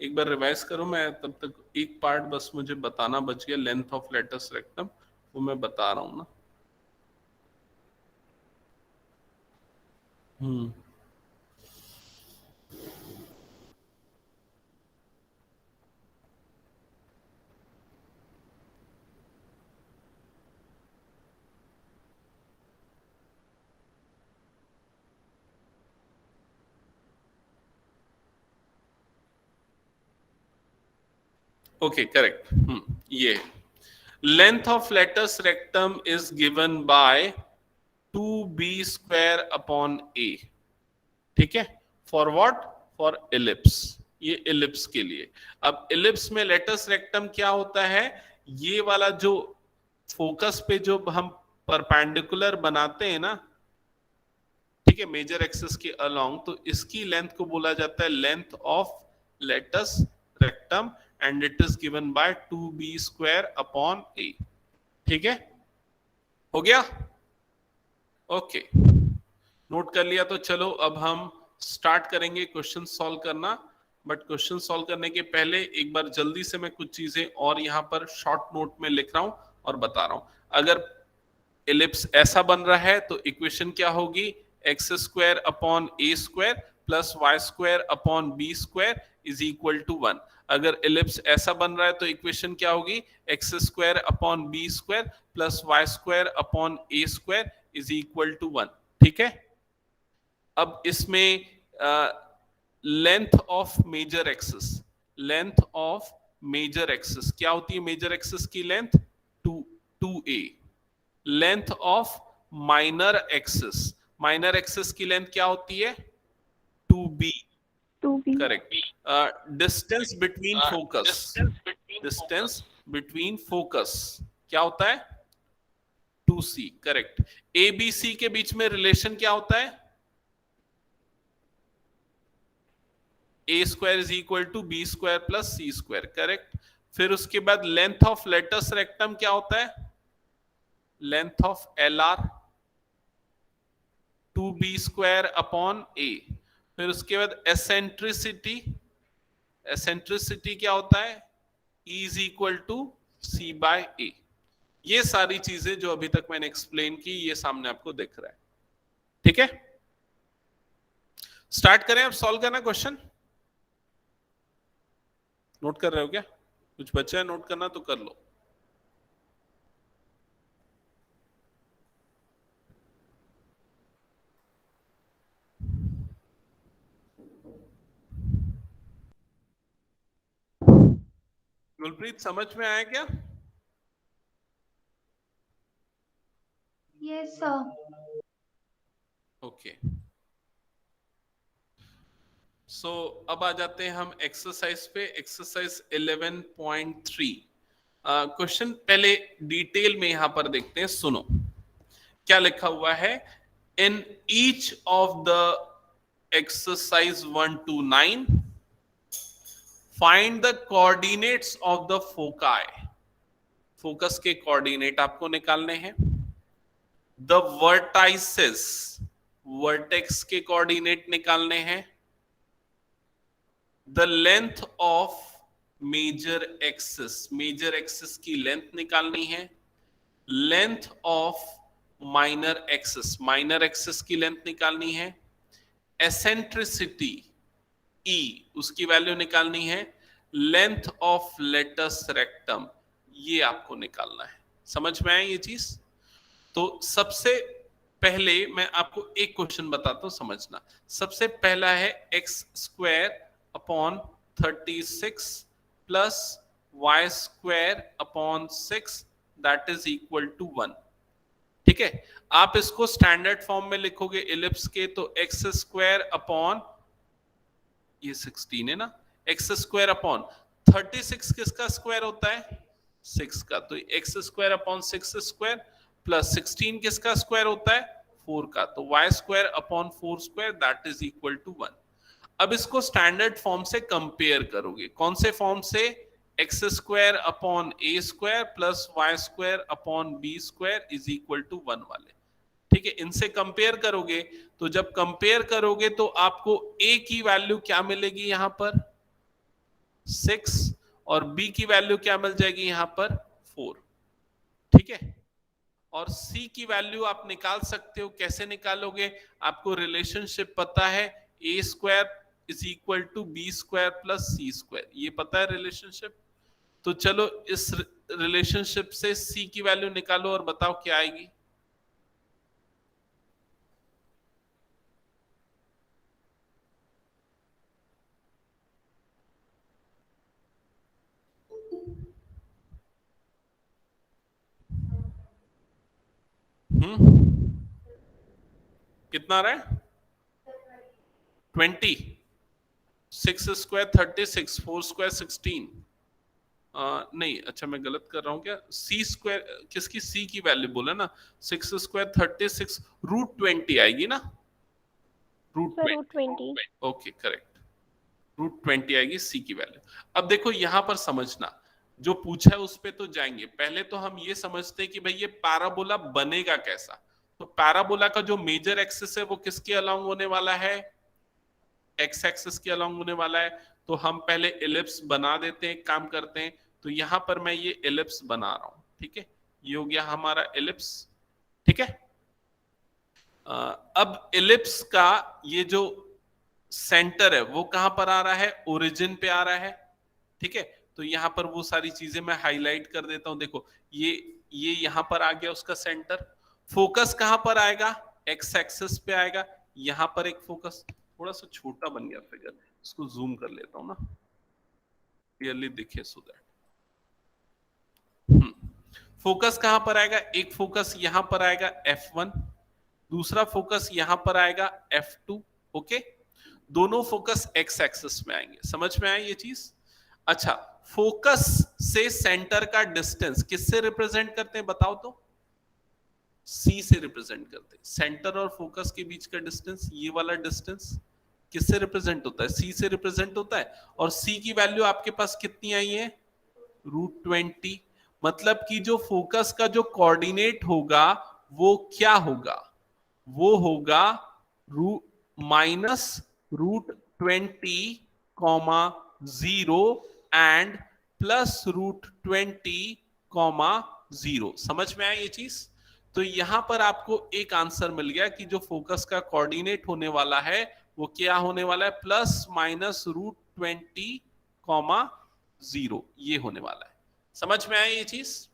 एक बार रिवाइज करो, मैं तब तक एक पार्ट बस मुझे बताना बच गया, लेंथ ऑफ लेटस रेक्टम, वो मैं बता रहा हूं ना। Hmm okay, correct. ये length of latus rectum is given by 2b² upon a। ठीक है, फॉर व्हाट? For ellipse. ये इलिप्स के लिए। अब इलिप्स में लेटस रेक्टम क्या होता है? ये वाला जो फोकस पे जो हम परपेंडिकुलर बनाते हैं ना, ठीक है, मेजर एक्सिस के अलोंग, तो इसकी लेंथ को बोला जाता है length of latus rectum, and it is given by 2b² upon a। ठीक है, हो गया? ओके, नोट कर लिया तो चलो अब हम स्टार्ट करेंगे क्वेश्चन सॉल्व करना। बट क्वेश्चन सॉल्व करने के पहले एक बार जल्दी से मैं कुछ चीजें और यहां पर शॉर्ट नोट में लिख रहा हूं और बता रहा हूं। अगर एलिप्स ऐसा बन रहा है तो इक्वेशन क्या होगी? x² upon a² plus y² upon b² is equal to 1। अगर एलिप्स ऐसा बन रहा है तो इक्वेशन क्या होगी? x² upon b² plus y² upon a² is equal to 1। ठीक है, अब इसमें length of major axis, length of major axis क्या होती है? मेजर एक्सिस की length 2a। Length of minor axis, minor axis की लेंथ क्या होती है? 2b। 2b। Correct. Distance between focus, distance between focus क्या होता है? 2c। करेक्ट। ए बी सी के बीच में रिलेशन क्या होता है? a² is equal to b² plus c²। Correct. फिर उसके बाद लेंथ ऑफ लेटस रेक्टम क्या होता है? Length of LR 2b² upon a। फिर उसके बाद एसेंट्रिसिटी, एसेंट्रिसिटी क्या होता है? E is equal to c by a। ये सारी चीजें जो अभी तक मैंने एक्सप्लेन की, ये सामने आपको दिख रहा है। ठीक है, स्टार्ट करें अब सॉल्व करना क्वेश्चन। नोट कर रहे हो क्या? कुछ बचा है नोट करना तो कर लो। गुलप्रीत, समझ में आया क्या? Yes sir. ओके, सो अब आ जाते हैं हम एक्सरसाइज पे। एक्सरसाइज 11.3 क्वेश्चन पहले डिटेल में यहां पर देखते हैं, सुनो क्या लिखा हुआ है। In each of the exercise 1 to 9 find the coordinates of the foci. Focus के कोऑर्डिनेट आपको निकालने हैं। द वर्टाइसेस, वर्टेक्स के कोऑर्डिनेट निकालने हैं। The length of major axis, major axis की लेंथ निकालनी है। लेंथ ऑफ माइनर एक्सिस की लेंथ निकालनी है, एसेंट्रिसिटी E उसकी वैल्यू निकालनी है, लेंथ ऑफ लेटस रेक्टम ये आपको निकालना है। समझ में आया ये चीज? तो सबसे पहले मैं आपको एक क्वेश्चन बताता हूं, समझना। सबसे पहला है x square upon 36 plus Y square upon 6 that is equal to 1। ठीक है, आप इसको स्टैंडर्ड फॉर्म में लिखोगे इलिप्स के, तो एक्स स्क्वायर अपॉन ये 16 है ना, एक्स स्क्वायर अपॉन 36 किसका स्क्वायर होता है? 6 का, तो x square upon 6 square plus 16 किसका स्क्वायर होता है? 4 का, तो y square upon 4 square that is equal to 1। अब इसको स्टैंडर्ड फॉर्म से कंपेयर करोगे, कौन से फॉर्म से? X square upon A square plus Y square upon B square is equal to 1 वाले। ठीक है, इनसे कंपेयर करोगे, तो जब कंपेयर करोगे तो आपको a की वैल्यू क्या मिलेगी यहां पर? 6, और b की वैल्यू क्या मिल जाएगी यहां पर? 4। ठीक है, और c की वैल्यू आप निकाल सकते हो, कैसे निकालोगे? आपको रिलेशनशिप पता है, a square is equal to B square plus C square, ये पता है रिलेशनशिप। तो चलो इस रिलेशनशिप से c की वैल्यू निकालो और बताओ क्या आएगी। कितना आ रहा है? 20, 6 स्क्वायर 36, 4 स्क्वायर 16। नहीं, अच्छा मैं गलत कर रहा हूं क्या? सी स्क्वायर किसकी? सी की वैल्यू बोला ना, 6 स्क्वायर 36 रूट 20 आएगी ना, root sir 20। 20। Okay correct, root 20 आएगी सी की वैल्यू। अब देखो यहां पर समझना, जो पूछा है उस पे तो जाएंगे, पहले तो हम ये समझते हैं कि भाई ये पैराबोला बनेगा कैसा। तो पैराबोला का जो मेजर एक्सिस है वो किसके अलोंग होने वाला है? एक्स एक्सिस के अलोंग होने वाला है। तो हम पहले एलिप्स बना देते हैं, काम करते हैं। तो यहां पर मैं ये एलिप्स बना रहा हूं, ठीक है, ये हो गया हमारा एलिप्स। ठीक है, अब एलिप्स का ये जो सेंटर है वो कहां पर आ रहा है? ओरिजिन पे आ रहा है। ठीक है, तो यहां पर वो सारी चीजें मैं हाईलाइट कर देता हूं। देखो ये यहां पर आ गया उसका सेंटर। फोकस कहां पर आएगा? एक्स एक्सिस पे आएगा। यहां पर एक फोकस, थोड़ा सा छोटा बन गया फिगर, इसको जूम कर लेता हूं ना, क्लियरली दिखे सो दैट। फोकस कहां पर आएगा? एक फोकस यहां पर आएगा F1, दूसरा फोकस यहां पर आएगा F2। ओके, दोनों फोकस एक्स एक्सिस में आएंगे। समझ में आया ये चीज? अच्छा, फोकस से सेंटर का डिस्टेंस किससे रिप्रेजेंट करते हैं बताओ तो? सी से रिप्रेजेंट करते हैं। सेंटर और फोकस के बीच का डिस्टेंस, ये वाला डिस्टेंस किससे रिप्रेजेंट होता है? सी से रिप्रेजेंट होता है। और सी की वैल्यू आपके पास कितनी आई है? रूट 20। मतलब कि जो फोकस का जो कोऑर्डिनेट होगा वो क्या होगा? वो होगा minus root 20 comma 0 and plus root 20 comma 0। समझ में आया ये चीज? तो यहां पर आपको एक आंसर मिल गया कि जो फोकस का कोऑर्डिनेट होने वाला है वो क्या होने वाला है? प्लस माइनस रूट 20 कॉमा 0, ये होने वाला है। समझ में आया ये चीज?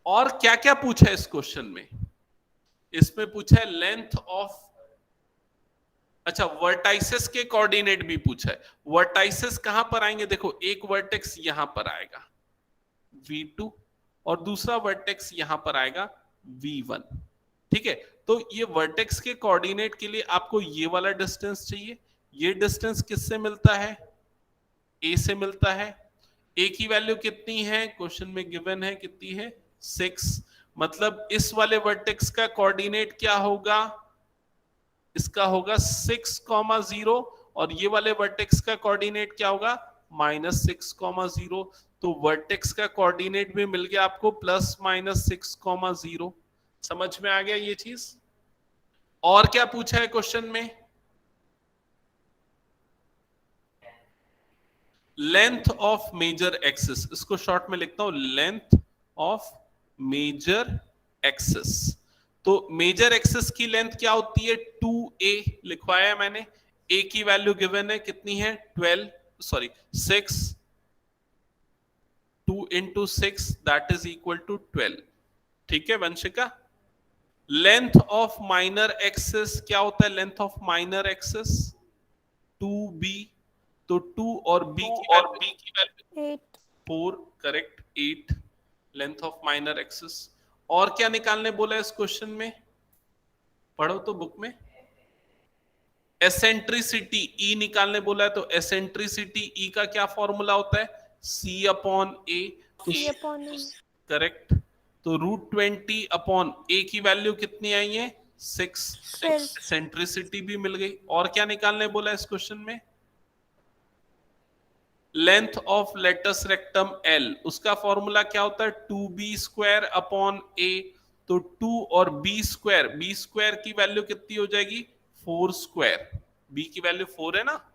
और क्या क्या पूछा है इस क्वेश्चन में? इसमें पूछा है लेंथ ऑफ, अच्छा वर्टाइसेस के कोऑर्डिनेट भी पूछा है। वर्टाइसेस कहां पर आएंगे? देखो एक वर्टेक्स यहां पर आएगा V2 और दूसरा वर्टेक्स यहां पर आएगा V1। ठीक है, तो ये वर्टेक्स के कोऑर्डिनेट के लिए आपको ये वाला डिस्टेंस चाहिए। ये डिस्टेंस किससे मिलता है? ए से मिलता है। ए की वैल्यू कितनी है? क्वेश्चन में गिवन है, कितनी है? 6। मतलब इस वाले वर्टेक्स का कोऑर्डिनेट क्या होगा? इसका होगा 6,0 और ये वाले वर्टेक्स का कोऑर्डिनेट क्या होगा? -6,0। तो वर्टेक्स का कोऑर्डिनेट भी मिल गया आपको प्लस माइनस 6,0। समझ में आ गया ये चीज? और क्या पूछा है क्वेश्चन में? लेंथ ऑफ मेजर एक्सिस, इसको शॉर्ट में लिखता हूं, लेंथ ऑफ मेजर एक्सिस। तो मेजर एक्सिस की लेंथ क्या होती है? 2a लिखवाया मैंने। a की वैल्यू गिवन है, कितनी है? 6। 2 into 6 that is equal to 12। ठीक है Vanshika. Length of minor axis क्या होता है? Length of minor axis 2b। तो 2 और b की वैल्यू 8 4, correct, 8 length of minor axis. और क्या निकालने बोला है इस क्वेश्चन में? पढ़ो तो बुक में। एसेंट्रिसिटी ई निकालने बोला है, तो एसेंट्रिसिटी ई का क्या फॉर्मूला होता है? C अपॉन ए। C/E correct. तो √20 अपॉन ए की वैल्यू कितनी आई है? 6। 6 एसेंट्रिसिटी भी मिल गई। और क्या निकालने बोला है इस क्वेश्चन में? Length of latus rectum L, उसका फॉर्मूला क्या होता है? 2b² अपॉन ए। तो 2 और b स्क्वायर की वैल्यू कितनी हो जाएगी? 4²। b की वैल्यू 4 है ना,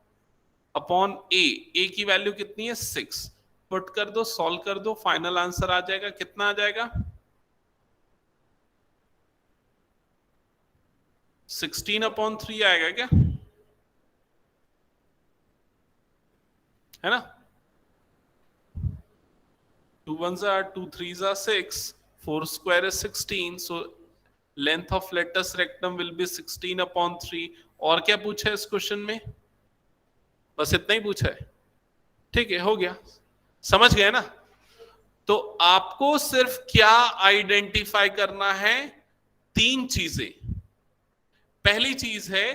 अपॉन ए की वैल्यू कितनी है? 6। पुट कर दो, सॉल्व कर दो, फाइनल आंसर आ जाएगा। कितना आ जाएगा? 16/3 आएगा क्या? है ना? 2 1s are 2 3s are 6, 4 square is 16, so length of latus rectum will be 16/3। और क्या पूछा है इस क्वेश्चन में? बस इतना ही पूछा है। ठीक है, हो गया, समझ गए ना? तो आपको सिर्फ क्या आइडेंटिफाई करना है? 3 चीजें। पहली चीज है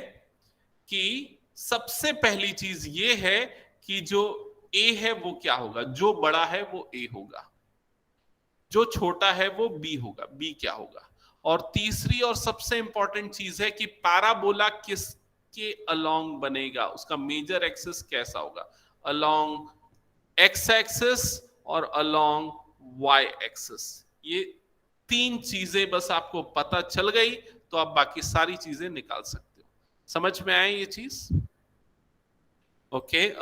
कि सबसे पहली चीज ये है कि जो ए है वो क्या होगा? जो बड़ा है वो ए होगा, जो छोटा है वो बी होगा। बी क्या होगा? और तीसरी और सबसे इंपॉर्टेंट चीज है कि पैराबोला किसके अलोंग बनेगा, उसका मेजर एक्सिस कैसा होगा? अलोंग एक्स एक्सिस और अलोंग वाई एक्सिस। ये 3 चीजें बस आपको पता चल गई तो आप बाकी सारी चीजें निकाल सकते हो। समझ में आए ये चीज? ओके,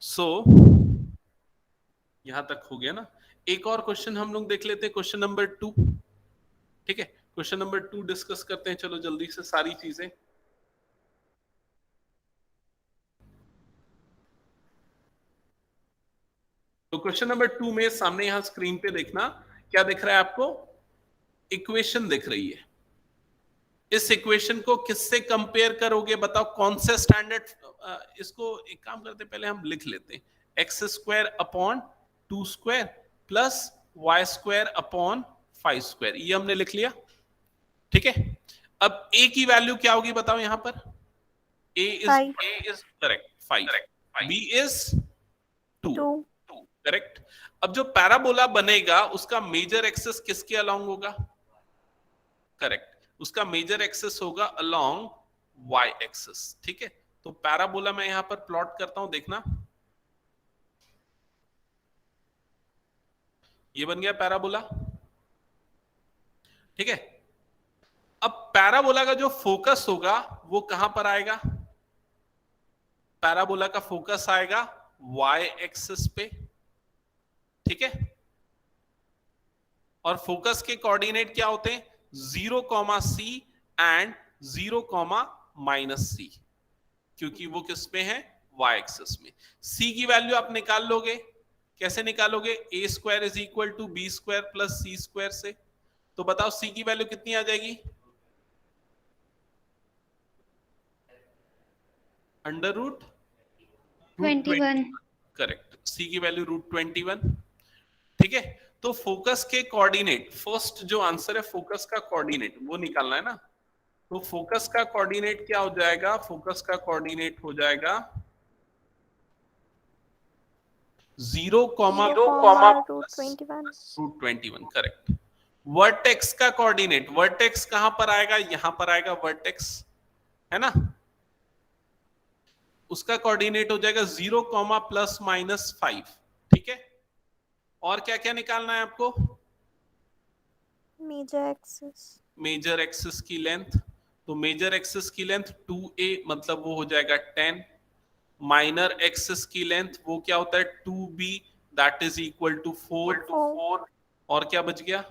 सो यहां तक हो गया ना? एक और क्वेश्चन हम लोग देख लेते हैं, क्वेश्चन नंबर 2। ठीक है, क्वेश्चन नंबर 2 डिस्कस करते हैं। चलो जल्दी से सारी चीजें। तो क्वेश्चन नंबर 2 में सामने यहां स्क्रीन पे देखना, क्या दिख रहा है आपको? इक्वेशन दिख रही है। इस इक्वेशन को किससे कंपेयर करोगे? बताओ कौन से स्टैंडर्ड? इसको एक काम करते, पहले हम लिख लेते हैं। x² upon 2² plus y² upon 5², ये हमने लिख लिया। ठीक है, अब a की वैल्यू क्या होगी बताओ यहां पर? a is correct 5, b is 2 2 correct. अब जो पैराबोला बनेगा उसका मेजर एक्सिस किसके अलोंग होगा? करेक्ट, उसका मेजर एक्सिस होगा अलोंग वाई एक्सिस। ठीक है, तो पैराबोला मैं यहां पर प्लॉट करता हूं, देखना। ये बन गया पैराबोला। ठीक है, अब पैराबोला का जो फोकस होगा वो कहां पर आएगा? पैराबोला का फोकस आएगा वाई एक्सिस पे। ठीक है, और फोकस के कोऑर्डिनेट क्या होते हैं? 0,c एंड 0,-c, क्योंकि वो किस में है? वाई एक्सिस में। c की वैल्यू आप निकाल लोगे, कैसे निकालोगे? a² is equal to b² plus c² से। तो बताओ c की वैल्यू कितनी आ जाएगी? √21। करेक्ट, c की वैल्यू √21। ठीक है, तो फोकस के कोऑर्डिनेट, फर्स्ट जो आंसर है फोकस का कोऑर्डिनेट वो निकालना है ना। तो फोकस का कोऑर्डिनेट क्या हो जाएगा? फोकस का कोऑर्डिनेट हो जाएगा 0,√21। करेक्ट। वर्टेक्स का कोऑर्डिनेट, वर्टेक्स कहां पर आएगा? यहां पर आएगा वर्टेक्स, है ना? उसका कोऑर्डिनेट हो जाएगा 0,±5। ठीक है, और क्या क्या निकालना है आपको? मेजर एक्सिस मेजर एक्सिस की लेंथ, तो मेजर एक्सिस की लेंथ 2a मतलब वो हो जाएगा 10। माइनर एक्सिस की लेंथ वो क्या होता है? 2b that is equal to 4। और क्या बच गया?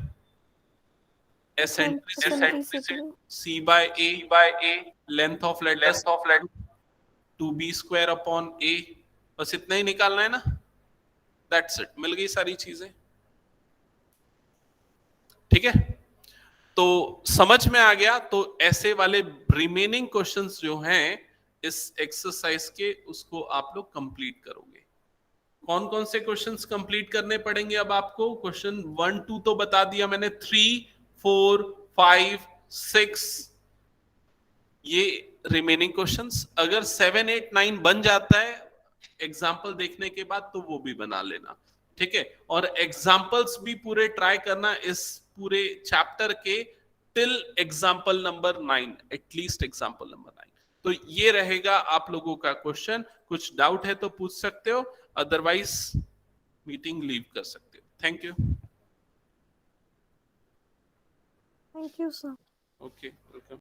Eccentricity. C by A length of letters 2b square upon a, बस इतना ही निकालना है ना, दैट्स इट, मिल गई सारी चीजें। ठीक है, तो समझ में आ गया। तो ऐसे वाले रिमेनिंग क्वेश्चंस जो हैं इस एक्सरसाइज के, उसको आप लोग कंप्लीट करोगे। कौन कौन से क्वेश्चंस कंप्लीट करने पड़ेंगे अब आपको? क्वेश्चन 1 2 तो बता दिया मैंने, 3 4 5 6 ये रिमेनिंग क्वेश्चंस। अगर 7 8 9 बन जाता है एग्जाम्पल देखने के बाद तो वो भी बना लेना, ठीक है। और एग्जाम्पल्स भी पूरे ट्राई करना इस पूरे चैप्टर के till example number 9, at least example number 9। तो ये रहेगा आप लोगों का क्वेश्चन। कुछ डाउट है तो पूछ सकते हो, अदरवाइज मीटिंग लीव कर सकते हो। Thank you. Thank you, sir. Okay, welcome.